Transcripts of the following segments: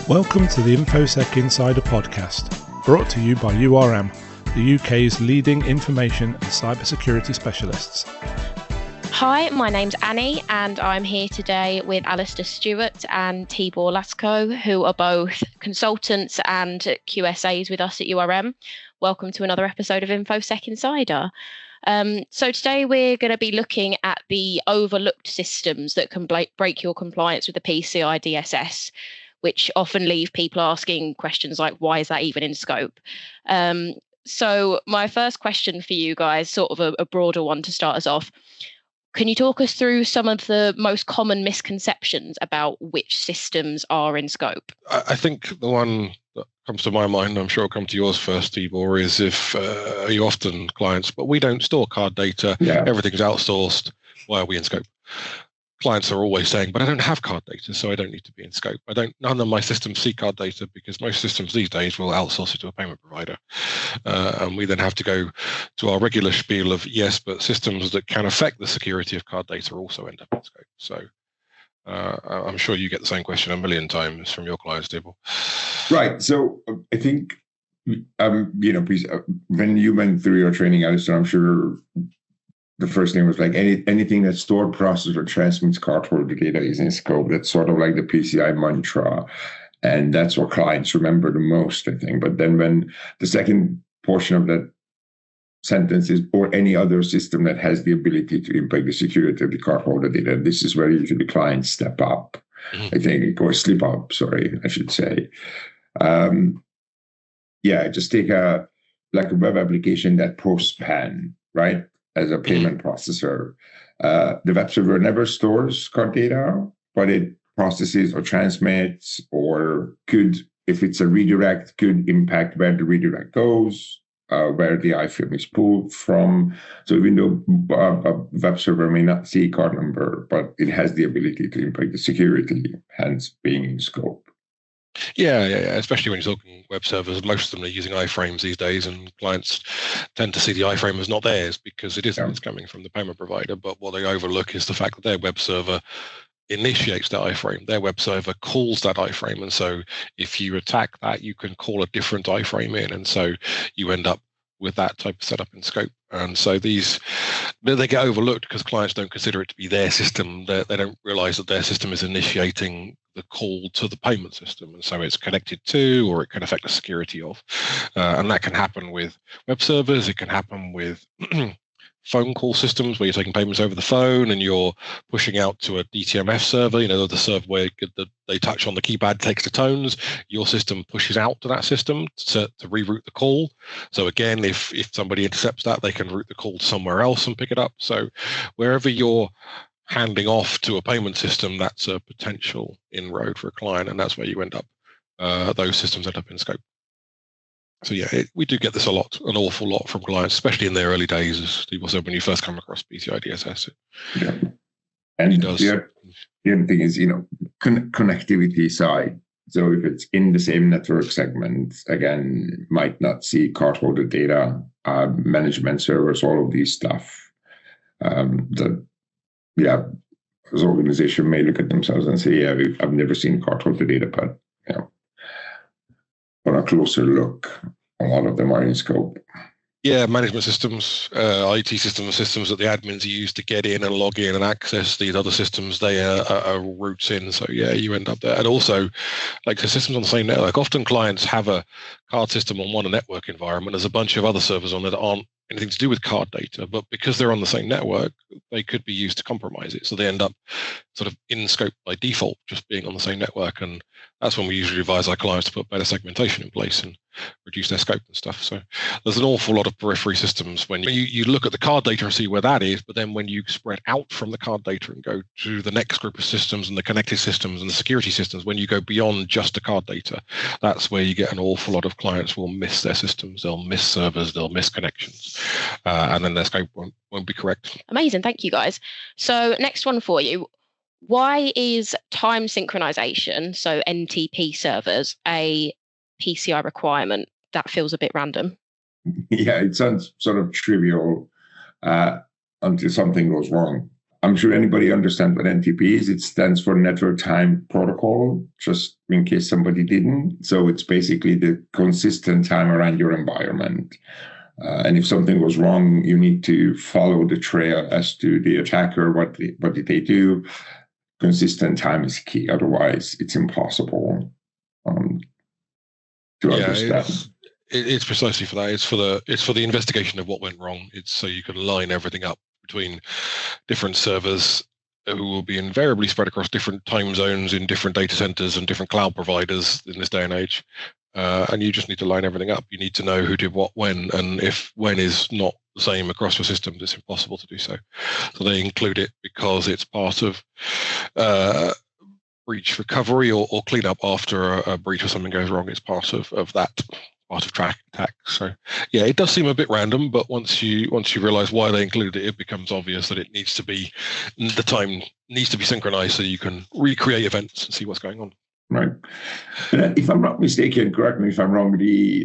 Welcome to the InfoSec Insider podcast, brought to you by URM, the UK's leading information and cybersecurity specialists. Hi, my name's Annie, and I'm here today with Alastair, Stewart and Tibor, Laczko, who are both consultants and QSAs with us at URM. Welcome to another episode of InfoSec Insider. So today we're going to be looking at the overlooked systems that can break your compliance with the PCI DSS, which often leave people asking questions like, why is that even in scope? So my first question for you guys, sort of a broader one to start us off. Can you talk us through some of the most common misconceptions about which systems are in scope? I think the one that comes to my mind, I'm sure it'll come to yours first, Tibor, is if you often clients, but we don't store card data, everything's outsourced, why are we in scope? Clients are always saying, but I don't have card data, so I don't need to be in scope. None of my systems see card data because most systems these days will outsource it to a payment provider. And we then have to go to our regular spiel of, yes, but systems that can affect the security of card data also end up in scope. So I'm sure you get the same question a million times from your clients, Tibor. Right. So I think, please, when you went through your training, Alastair, I'm sure the first thing was like anything that stored, processes, or transmits cardholder data is in scope. That's sort of like the PCI mantra. And that's what clients remember the most, I think. But then when the second portion of that sentence is, or any other system that has the ability to impact the security of the cardholder data, this is where usually clients step up, I think, or slip up, I should say. Just take a web application that posts PAN, right? As a payment processor. The web server never stores card data, but it processes or transmits, or could, if it's a redirect, could impact where the redirect goes, where the iframe is pulled from. So even though a web server may not see card number, but it has the ability to impact the security, hence being in scope. Yeah. Especially when you're talking web servers, most of them are using iframes these days, and clients tend to see the iframe as not theirs because it isn't. It's coming from the payment provider. But what they overlook is the fact that their web server initiates that iframe. Their web server calls that iframe, and so if you attack that, you can call a different iframe in, and so you end up with that type of setup in scope. And so they get overlooked because clients don't consider it to be their system. They don't realize that their system is initiating the call to the payment system, and so it's connected to, or it can affect the security of. And that can happen with web servers. It can happen with phone call systems where you're taking payments over the phone and you're pushing out to a DTMF server, the server where they touch on the keypad, takes the tones, your system pushes out to that system to reroute the call. So again, if somebody intercepts that, they can route the call to somewhere else and pick it up. So wherever you're handing off to a payment system, that's a potential inroad for a client, and that's where you end up. Those systems end up in scope. So we do get this an awful lot from clients, especially in their early days, as people said, when you first come across PCI DSS. And the other thing is, connectivity side. So if it's in the same network segment, again, might not see cardholder data, management servers, all of these stuff. As organization may look at themselves and say, I've never seen cardholder data, but on a closer look, a lot of them are in scope. Yeah, management systems, IT systems that the admins use to get in and log in and access these other systems, they are routes in. So you end up there. And also, like the systems on the same network, often clients have a card system on one network environment. There's a bunch of other servers on there that aren't anything to do with card data, but because they're on the same network, they could be used to compromise it. So they end up sort of in scope by default, just being on the same network. And that's when we usually advise our clients to put better segmentation in place and reduce their scope and stuff. So there's an awful lot of periphery systems when you look at the card data and see where that is, but then when you spread out from the card data and go to the next group of systems and the connected systems and the security systems, when you go beyond just the card data, that's where you get an awful lot of clients will miss their systems, they'll miss servers, they'll miss connections, and then their scope won't be correct. Amazing, thank you guys. So next one for you. Why is time synchronization, so NTP servers, a PCI requirement? That feels a bit random. Yeah, it sounds sort of trivial until something goes wrong. I'm sure anybody understands what NTP is. It stands for Network Time Protocol, just in case somebody didn't. So it's basically the consistent time around your environment. And if something was wrong, you need to follow the trail as to the attacker. What did they do? Consistent time is key. Otherwise, it's impossible to understand. It's precisely for that. It's for the investigation of what went wrong. It's so you can line everything up between different servers who will be invariably spread across different time zones in different data centers and different cloud providers in this day and age. And you just need to line everything up. You need to know who did what when, and if when is not the same across your systems, it's impossible to do so. So they include it because it's part of breach recovery or cleanup after a breach or something goes wrong. It's part of that. Part of track attack. So yeah, it does seem a bit random, but once you realize why they included it, it becomes obvious that the time needs to be synchronized so you can recreate events and see what's going on. Right. If I'm not mistaken, correct me if I'm wrong, the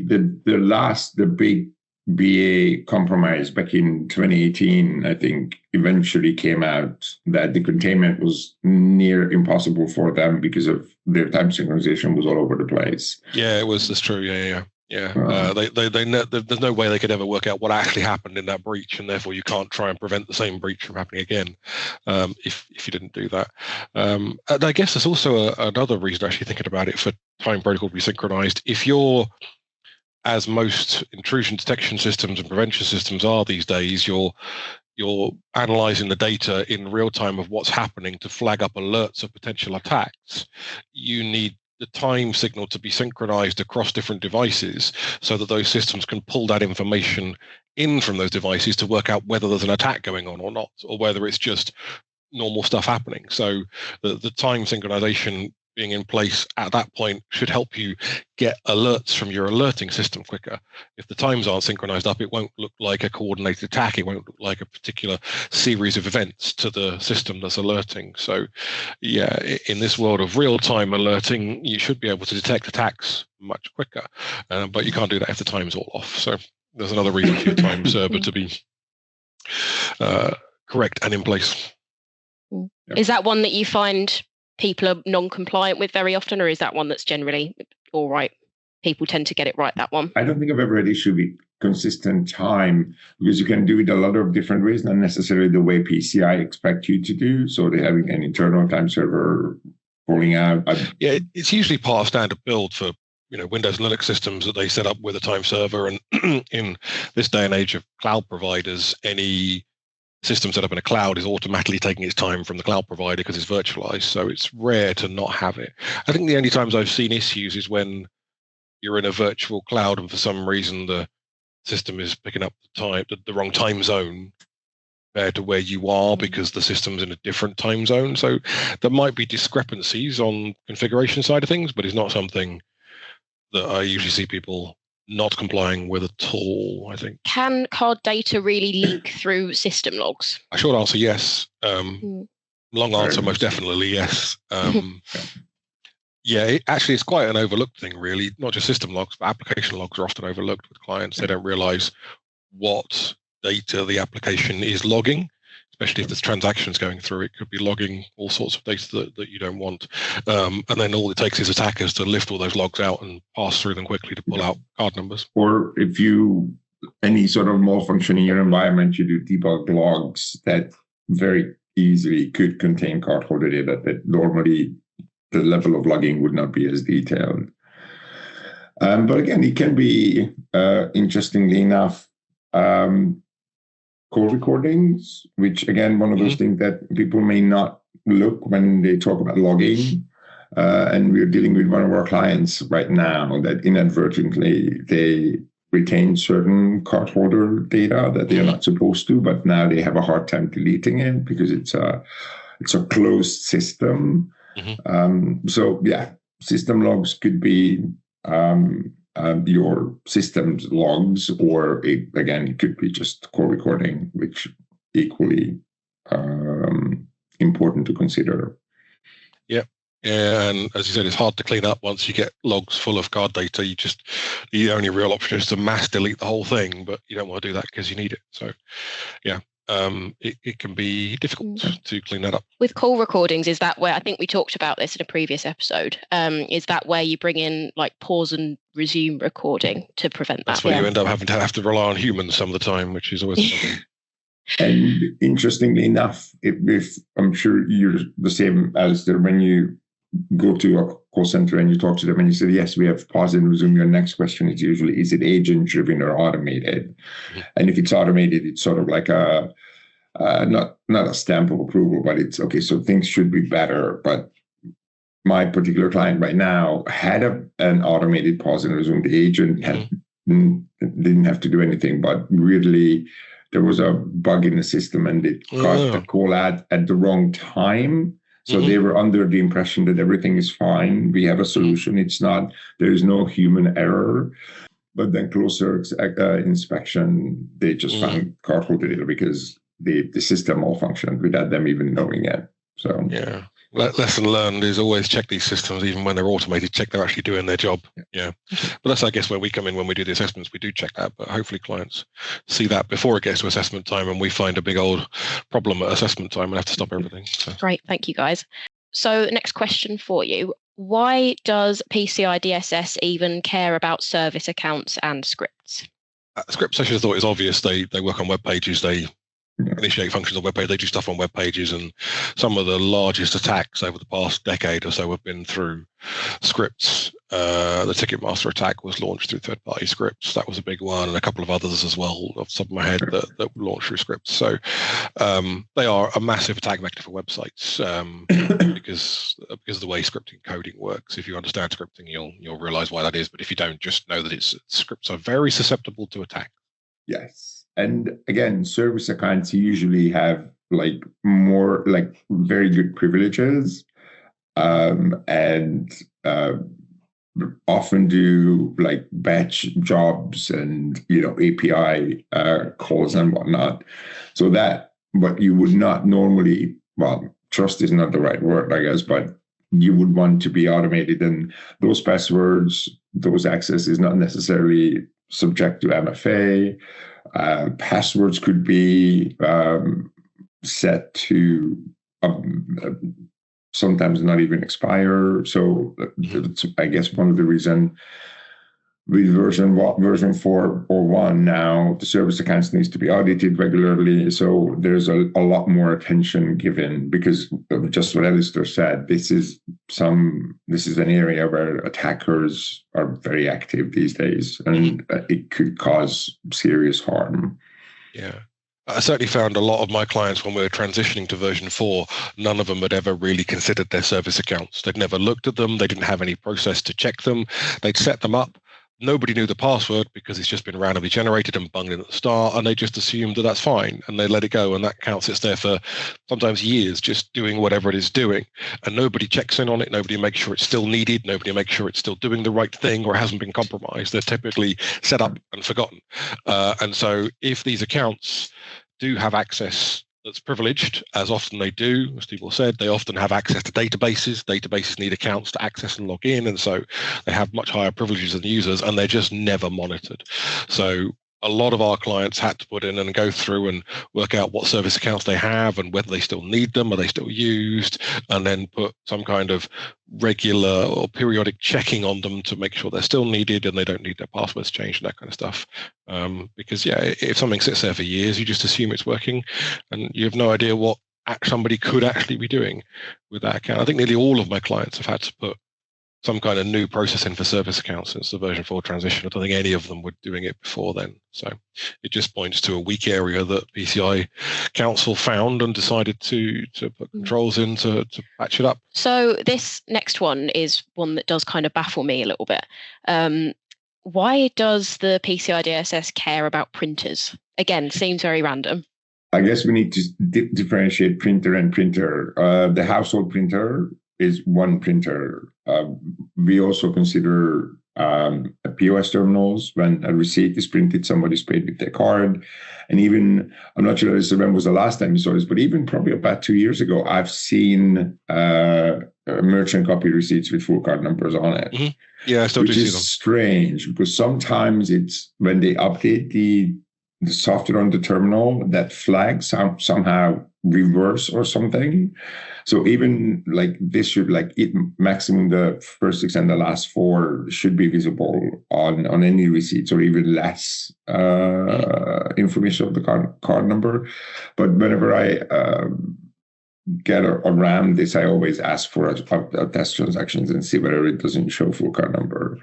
big BA compromise back in 2018, I think, eventually came out that the containment was near impossible for them because of their time synchronization was all over the place. Yeah, that's true. Yeah. There's no way they could ever work out what actually happened in that breach, and therefore you can't try and prevent the same breach from happening again if you didn't do that. And I guess there's also another reason, actually thinking about it, for time protocol to be synchronized. If you're, as most intrusion detection systems and prevention systems are these days, you're analyzing the data in real time of what's happening to flag up alerts of potential attacks. You need the time signal to be synchronized across different devices so that those systems can pull that information in from those devices to work out whether there's an attack going on or not, or whether it's just normal stuff happening. So the time synchronization being in place at that point should help you get alerts from your alerting system quicker. If the times aren't synchronized up, it won't look like a coordinated attack. It won't look like a particular series of events to the system that's alerting. So yeah, in this world of real-time alerting, you should be able to detect attacks much quicker, but you can't do that if the time's all off. So there's another reason for your time server to be correct and in place. Is that one that you find people are non-compliant with very often, or is that one that's generally all right? People tend to get it right, that one. I don't think I've ever had issue with consistent time, because you can do it a lot of different ways, not necessarily the way PCI expect you to do. So they're having an internal time server pulling out. Yeah, it's usually part of standard build for Windows and Linux systems that they set up with a time server. And in this day and age of cloud providers, any system set up in a cloud is automatically taking its time from the cloud provider because it's virtualized. So it's rare to not have it. I think the only times I've seen issues is when you're in a virtual cloud and for some reason the system is picking up the wrong time zone compared to where you are because the system's in a different time zone. So there might be discrepancies on configuration side of things, but it's not something that I usually see people not complying with at all, I think. Can card data really leak through system logs? A short answer, yes. Long answer, most definitely yes. Yeah, it's quite an overlooked thing, really. Not just system logs, but application logs are often overlooked with clients. They don't realize what data the application is logging, especially if there's transactions going through. It could be logging all sorts of data that you don't want. And then all it takes is attackers to lift all those logs out and pass through them quickly to pull out card numbers. Or if any sort of malfunction in your environment, you do debug logs that very easily could contain cardholder data that normally the level of logging would not be as detailed. But again, it can be, interestingly enough, call recordings, which again, one of those things that people may not look when they talk about logging. And we're dealing with one of our clients right now that inadvertently they retain certain cardholder data that they are not supposed to, but now they have a hard time deleting it because it's a closed system. So yeah, system logs could be your system's logs, or it could be just call recording, which equally important to consider. Yeah. And as you said, it's hard to clean up once you get logs full of card data. The only real option is to mass delete the whole thing, but you don't want to do that because you need it. So yeah. it can be difficult to clean that up. With call recordings, is that where, I think we talked about this in a previous episode, is that where you bring in like pause and resume recording to prevent that? That's where you end up having to rely on humans some of the time, which is always a problem. And interestingly enough, if I'm sure you're the same, Alastair, when you go to a call center and you talk to them and you say, yes, we have pause and resume, your next question is usually, is it agent driven or automated? Mm-hmm. And if it's automated, it's sort of like not a stamp of approval, but it's okay, so things should be better. But my particular client right now had an automated pause and resume. The agent didn't have to do anything, but weirdly, there was a bug in the system and it got the call at the wrong time. So they were under the impression that everything is fine. We have a solution. It's not, there is no human error. But then closer inspection, they just found cardholder data because the system malfunctioned without them even knowing it. So yeah, lesson learned is always check these systems, even when they're automated, check they're actually doing their job. Yeah. But that's, I guess, where we come in when we do the assessments, we do check that, but hopefully clients see that before it gets to assessment time and we find a big old problem at assessment time and have to stop everything. So. Great, thank you guys. So next question for you. Why does PCI DSS even care about service accounts and scripts? Scripts, I should have thought, is obvious. They work on web pages, they initiate functions on web pages, they do stuff on web pages, and some of the largest attacks over the past decade or so have been through scripts. The Ticketmaster attack was launched through third-party scripts. That was a big one, and a couple of others as well, off the top of my head, that were launched through scripts. So they are a massive attack vector for websites because of the way scripting coding works. If you understand scripting, you'll realize why that is. But if you don't, just know that scripts are very susceptible to attack. Yes. And again, service accounts usually have like more like very good privileges, and often do like batch jobs and API calls and whatnot. So that, but you would not normally, well, trust is not the right word, I guess, but you would want to be automated, and those passwords, those access is not necessarily subject to MFA. Passwords could be set to sometimes not even expire. So that's, I guess, one of the reasons with version 4.1 now, the service accounts needs to be audited regularly. So there's a lot more attention given, because of just what Alastair said, this is an area where attackers are very active these days, and it could cause serious harm. Yeah. I certainly found a lot of my clients when we were transitioning to version 4, none of them had ever really considered their service accounts. They'd never looked at them. They didn't have any process to check them. They'd set them up. Nobody knew the password because it's just been randomly generated and bunged in at the start, and they just assumed that that's fine, and they let it go, and that account sits there for sometimes years just doing whatever it is doing, and nobody checks in on it, nobody makes sure it's still needed, nobody makes sure it's still doing the right thing or hasn't been compromised. They're typically set up and forgotten. And so if these accounts do have access that's privileged, as often they do, as Tibor said, they often have access to databases. Databases need accounts to access and log in, and so they have much higher privileges than users, and they're just never monitored. So a lot of our clients had to put in and go through and work out what service accounts they have and whether they still need them, are they still used, and then put some kind of regular or periodic checking on them to make sure they're still needed and they don't need their passwords changed and that kind of stuff. Because if something sits there for years, you just assume it's working and you have no idea what somebody could actually be doing with that account. I think nearly all of my clients have had to put some kind of new processing for service accounts since the version 4 transition. I don't think any of them were doing it before then. So it just points to a weak area that PCI Council found and decided to put controls in to patch it up. So this next one is one that does kind of baffle me a little bit. Why does the PCI DSS care about printers? Again, seems very random. I guess we need to differentiate printer and printer. The household printer is one printer. We also consider POS terminals. When a receipt is printed, somebody's paid with their card. And even, I'm not sure when was the last time you saw this, but even probably about 2 years ago, I've seen merchant copy receipts with full card numbers on it. Mm-hmm. Yeah, I still do see them. Which is strange, because sometimes it's when they update the software on the terminal that flags somehow reverse or something. So even like this should maximum the first 6 and the last 4 should be visible on any receipts, or even less information of the card number. But whenever I get around this, I always ask for a test transactions and see whether it doesn't show full card number.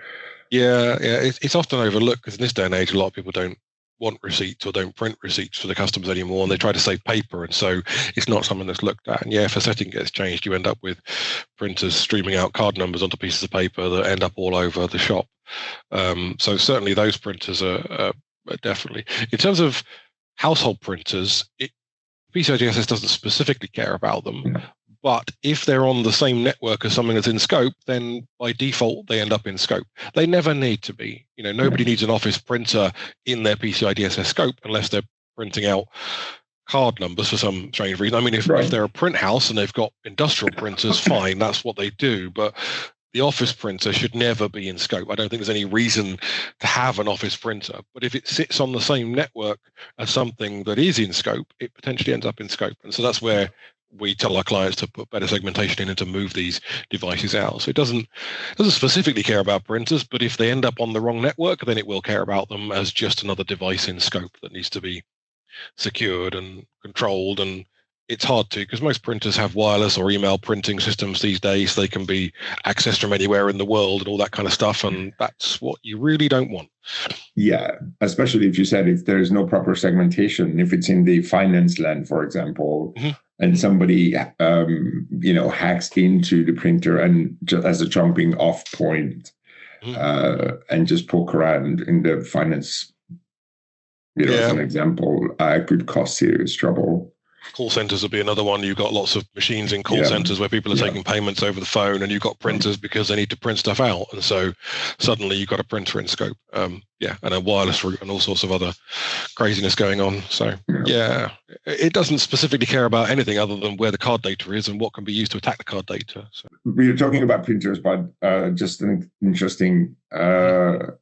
Yeah, it's often overlooked because in this day and age, a lot of people don't want receipts or don't print receipts for the customers anymore, and they try to save paper, and so it's not something that's looked at. And if a setting gets changed, you end up with printers streaming out card numbers onto pieces of paper that end up all over the shop. So certainly those printers are definitely. In terms of household printers, PCI DSS doesn't specifically care about them. But if they're on the same network as something that's in scope, then by default, they end up in scope. They never need to be. Nobody needs an office printer in their PCI DSS scope unless they're printing out card numbers for some strange reason. I mean, if they're a print house and they've got industrial printers, fine, that's what they do. But the office printer should never be in scope. I don't think there's any reason to have an office printer. But if it sits on the same network as something that is in scope, it potentially ends up in scope. And so that's where we tell our clients to put better segmentation in and to move these devices out. So it doesn't specifically care about printers, but if they end up on the wrong network, then it will care about them as just another device in scope that needs to be secured and controlled. And it's hard to, because most printers have wireless or email printing systems these days. They can be accessed from anywhere in the world and all that kind of stuff. And that's what you really don't want. Yeah, especially if you said if there's no proper segmentation, if it's in the finance land, for example, and somebody, hacks into the printer and just as a jumping off point and just poke around in the finance, as an example, could cause serious trouble. Call centers would be another one. You've got lots of machines in call centers where people are taking payments over the phone, and you've got printers because they need to print stuff out. And so suddenly you've got a printer in scope. And a wireless route and all sorts of other craziness going on. So, it doesn't specifically care about anything other than where the card data is and what can be used to attack the card data. So. We were talking about printers, but just an interesting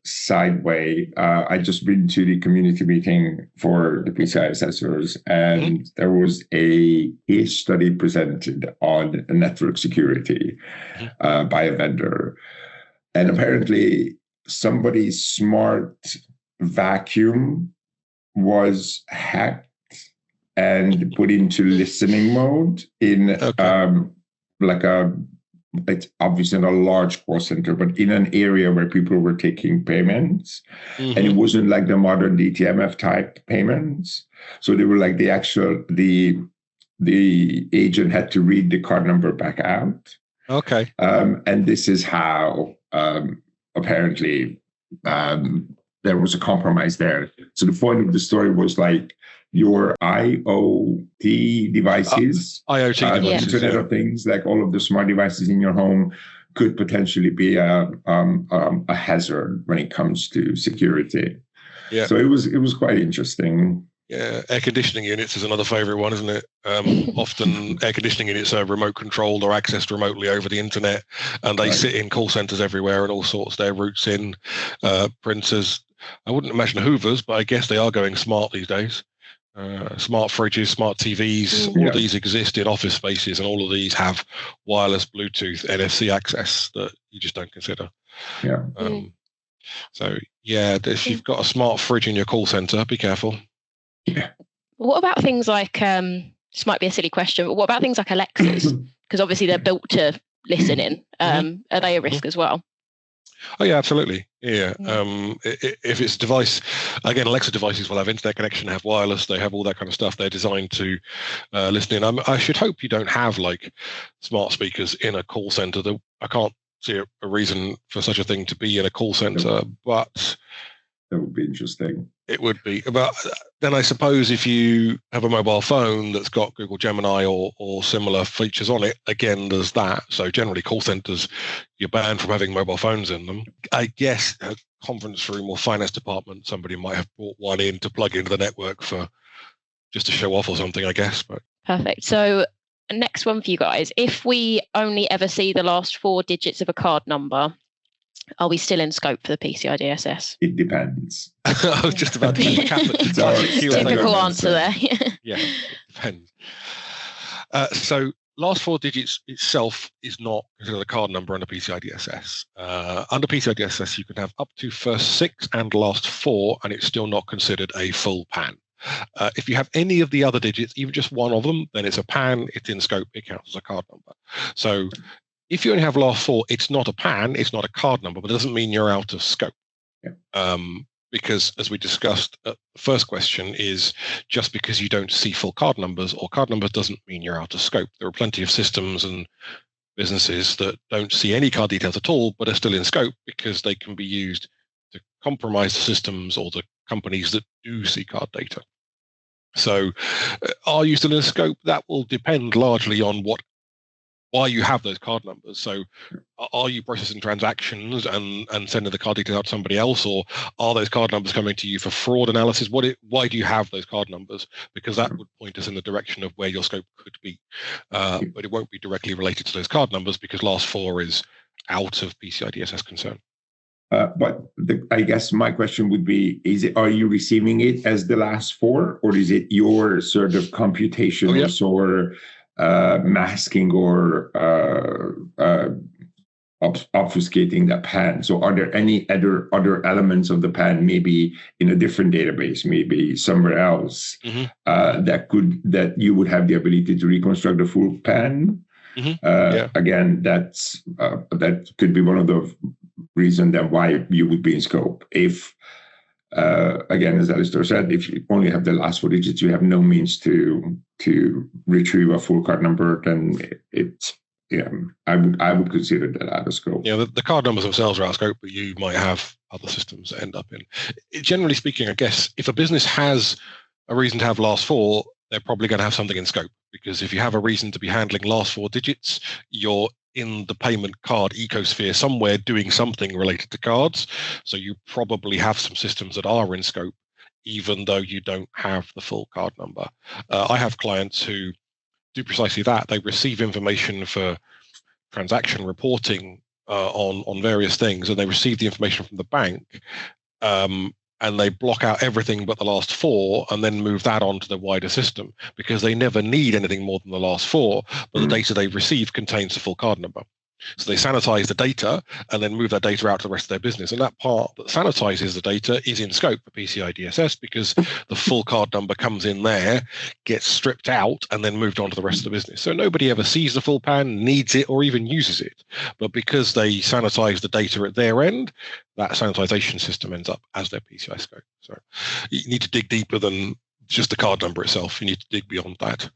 side way. I just been to the community meeting for the PCI Assessors, and there was a case study presented on network security by a vendor. And apparently somebody's smart vacuum was hacked and put into listening mode in it's obviously not a large call center, but in an area where people were taking payments, and it wasn't like the modern DTMF type payments. So they were like the agent had to read the card number back out. Okay. And this is how apparently there was a compromise there. So the point of the story was like your IoT devices, IoT devices, Internet of Things, like all of the smart devices in your home could potentially be a hazard when it comes to security. Yeah. So it was quite interesting. Yeah, air conditioning units is another favorite one, isn't it? Often air conditioning units are remote controlled or accessed remotely over the internet, and they sit in call centers everywhere and all sorts. Their roots in printers. I wouldn't imagine Hoovers, but I guess they are going smart these days. Smart fridges, smart TVs, all of these exist in office spaces, and all of these have wireless Bluetooth NFC access that you just don't consider. Yeah. So, if you've got a smart fridge in your call center, be careful. Yeah. What about things like, this might be a silly question, but what about things like Alexas? Because obviously they're built to listen in. Are they a risk as well? Oh, yeah, absolutely. Yeah. If it's a device, again, Alexa devices will have internet connection, have wireless, they have all that kind of stuff. They're designed to listen in. I should hope you don't have like smart speakers in a call center. I can't see a reason for such a thing to be in a call center, but that would be interesting. It would be. But then I suppose if you have a mobile phone that's got Google Gemini or similar features on it, again, there's that. So generally call centers, you're banned from having mobile phones in them. I guess a conference room or finance department, somebody might have brought one in to plug into the network for just to show off or something, I guess. But perfect. So next one for you guys. If we only ever see the last 4 digits of a card number, Are we still in scope for the PCI DSS? It depends. I was just about to Typical answer there. Yeah, it depends. So last 4 digits itself is not considered a card number under PCI DSS. Under PCI DSS, you can have up to first 6 and last 4, and it's still not considered a full PAN. If you have any of the other digits, even just one of them, then it's a PAN, it's in scope, it counts as a card number. So if you only have last 4, it's not a PAN, it's not a card number, but it doesn't mean you're out of scope. Yeah. Because as we discussed, the first question is just because you don't see full card numbers or card numbers doesn't mean you're out of scope. There are plenty of systems and businesses that don't see any card details at all, but are still in scope because they can be used to compromise the systems or the companies that do see card data. So are you still in scope? That will depend largely on why you have those card numbers. So are you processing transactions and sending the card details out to somebody else, or are those card numbers coming to you for fraud analysis? Why do you have those card numbers? Because that would point us in the direction of where your scope could be. But it won't be directly related to those card numbers because last 4 is out of PCI DSS concern. But I guess my question would be, are you receiving it as the last 4, or is it your sort of computations or masking or obfuscating that PAN? So are there any other elements of the PAN, maybe in a different database, maybe somewhere else, that you would have the ability to reconstruct the full PAN? Again, that could be one of the reasons then why you would be in scope. If again, as Alastair said, if you only have the last 4 digits, you have no means to retrieve a full card number, then I would consider that out of scope. Yeah, the card numbers themselves are out of scope, but you might have other systems that end up in. Generally speaking, I guess if a business has a reason to have last 4, they're probably going to have something in scope, because if you have a reason to be handling last 4 digits, you're in the payment card ecosphere somewhere doing something related to cards. So you probably have some systems that are in scope, even though you don't have the full card number. I have clients who do precisely that. They receive information for transaction reporting on various things, and they receive the information from the bank, and they block out everything but the last 4 and then move that onto the wider system because they never need anything more than the last 4, but the data they receive contains the full card number. So they sanitize the data and then move that data out to the rest of their business. And that part that sanitizes the data is in scope for PCI DSS because the full card number comes in there, gets stripped out, and then moved on to the rest of the business. So nobody ever sees the full PAN, needs it, or even uses it. But because they sanitize the data at their end, that sanitization system ends up as their PCI scope. So you need to dig deeper than just the card number itself. You need to dig beyond that,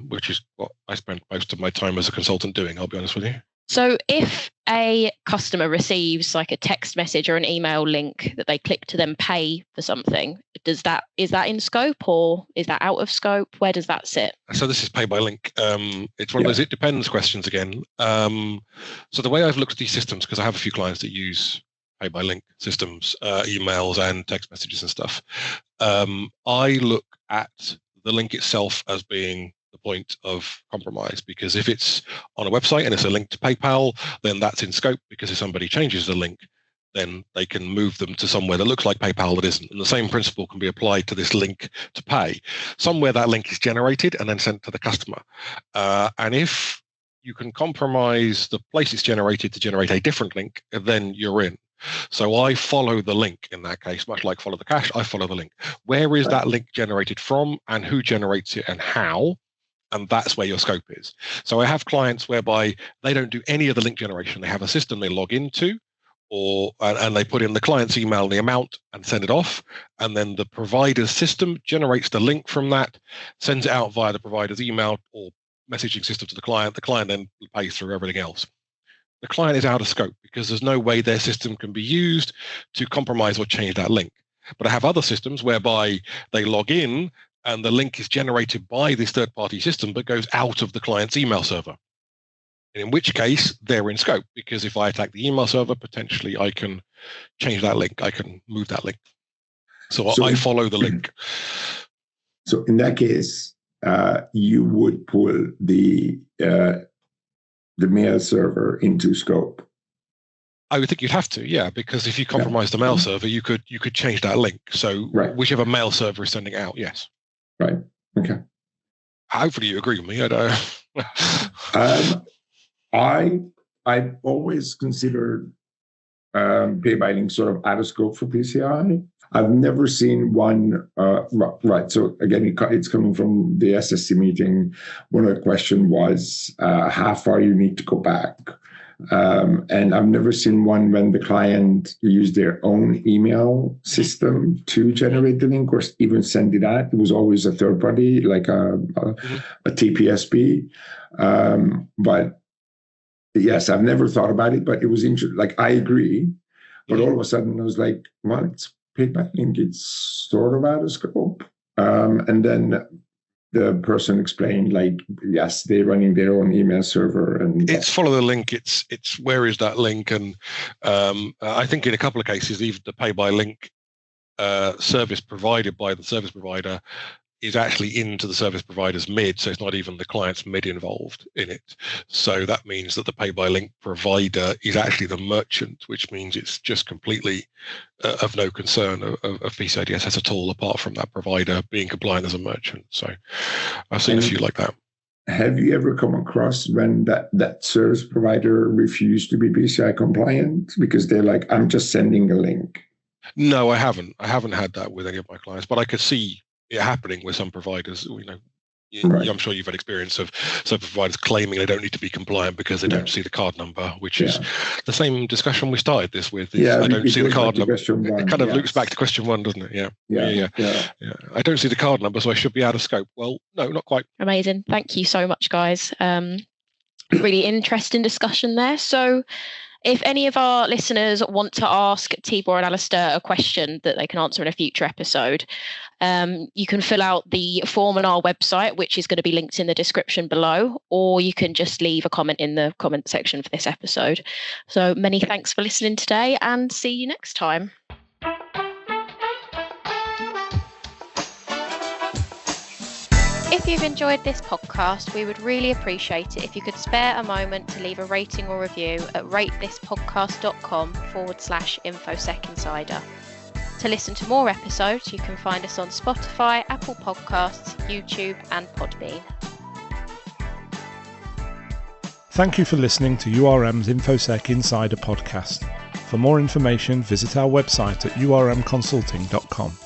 which is what I spend most of my time as a consultant doing, I'll be honest with you. So if a customer receives like a text message or an email link that they click to then pay for something, is that in scope or is that out of scope? Where does that sit? So this is pay by link. It's one of those it depends questions again. So the way I've looked at these systems, because I have a few clients that use pay by link systems, emails and text messages and stuff, I look at the link itself as being the point of compromise, because if it's on a website and it's a link to PayPal, then that's in scope, because if somebody changes the link, then they can move them to somewhere that looks like PayPal that isn't. And the same principle can be applied to this link to pay. Somewhere that link is generated and then sent to the customer. And if you can compromise the place it's generated to generate a different link, then you're in. So I follow the link in that case, much like follow the cache, I follow the link. Where is that link generated from and who generates it and how? And that's where your scope is. So I have clients whereby they don't do any of the link generation. They have a system they log into, and they put in the client's email and the amount and send it off. And then the provider's system generates the link from that, sends it out via the provider's email or messaging system to the client. The client then pays through everything else. The client is out of scope because there's no way their system can be used to compromise or change that link. But I have other systems whereby they log in and the link is generated by this third-party system but goes out of the client's email server. And in which case, they're in scope, because if I attack the email server, potentially I can change that link. I can move that link. So I follow the link. So in that case, you would pull the mail server into scope. I would think you'd have to, yeah, because if you compromise the mail server, you could change that link. So whichever mail server is sending out, yes. Right. Okay. Hopefully you agree with me. I don't. I've always considered pay by link sort of out of scope for PCI. I've never seen one. Right. So again, it's coming from the SSC meeting. One of the questions was how far you need to go back. And I've never seen one when the client used their own email system to generate the link or even send it out. It was always a third party, like a TPSP. But yes, I've never thought about it, but it was interesting. Like, I agree. But all of a sudden I was like, well, it's paid by link. It's sort of out of scope. And then the person explained, like, yes, they're running their own email server, and it's follow the link. It's where is that link? And I think in a couple of cases, even the pay by link service provided by the service provider is actually into the service provider's MID, so it's not even the client's MID involved in it. So that means that the pay by link provider is actually the merchant, which means it's just completely of no concern of PCI DSS at all, apart from that provider being compliant as a merchant. So I've seen a few like that. Have you ever come across when that service provider refused to be PCI compliant because they're like, I'm just sending a link? No, I haven't. I haven't had that with any of my clients, but I could see it happening with some providers. I'm sure you've had experience of some providers claiming they don't need to be compliant because they don't see the card number, which is the same discussion we started this with. I don't see the card number. It kind of loops back to question one, doesn't it? Yeah. I don't see the card number, so I should be out of scope. Well, no, not quite. Amazing. Thank you so much, guys. Really interesting discussion there. So if any of our listeners want to ask Tibor and Alastair a question that they can answer in a future episode, you can fill out the form on our website, which is going to be linked in the description below, or you can just leave a comment in the comment section for this episode. So many thanks for listening today, and see you next time. If you've enjoyed this podcast, we would really appreciate it if you could spare a moment to leave a rating or review at ratethispodcast.com/InfoSec Insider. To listen to more episodes, you can find us on Spotify, Apple Podcasts, YouTube, and Podbean. Thank you for listening to URM's InfoSec Insider podcast. For more information, visit our website at urmconsulting.com.